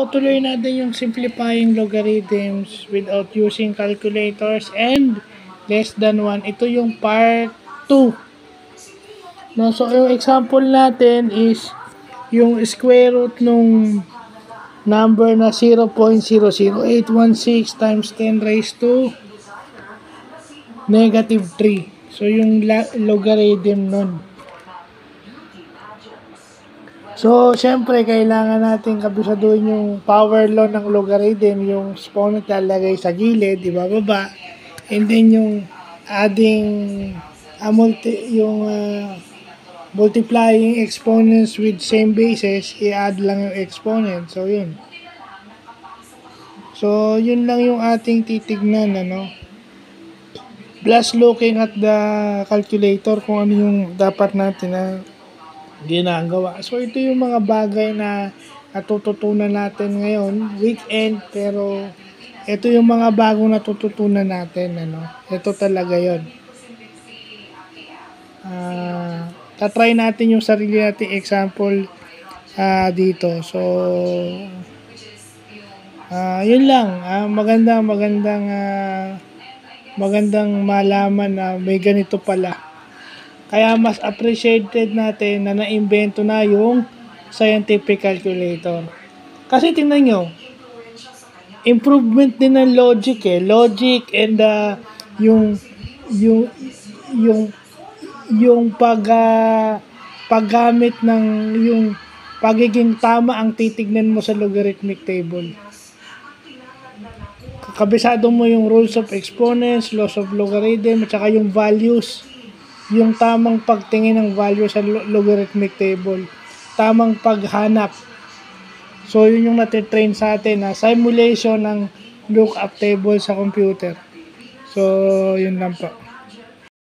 So, tuloy natin yung simplifying logarithms without using calculators and less than 1. Ito yung part 2. No, so, yung example natin is yung square root nung number na 0.00816 times 10 raised to negative 3. So, yung logarithm nun. So, syempre, kailangan natin kabisaduhin yung power law ng logarithm, yung exponent lalagay sa gilid, ibababa, and then yung adding, multiplying exponents with same bases, i-add lang yung exponent. So, yun. So, yun lang yung ating titignan, ano. Plus, looking at the calculator kung ano yung dapat natin na ginagawa. So, ito yung mga bagay na natututunan natin ngayon, weekend, pero ito yung mga bagong natututunan natin, ano. Ito talaga yon. Tatry natin yung sarili nating example dito. So, yun lang. Magandang malaman na may ganito pala. Kaya mas appreciated natin na na-invento na yung scientific calculator. Kasi tingnan nyo, improvement din ng logic eh. Logic and yung paggamit ng yung pagiging tama ang titignan mo sa logarithmic table. Kabisado mo yung rules of exponents, laws of logarithm, at saka yung values. Yung tamang pagtingin ng value sa logarithmic table. Tamang paghanap. So, yun yung natitrain sa atin na simulation ng lookup table sa computer. So, yun lang po.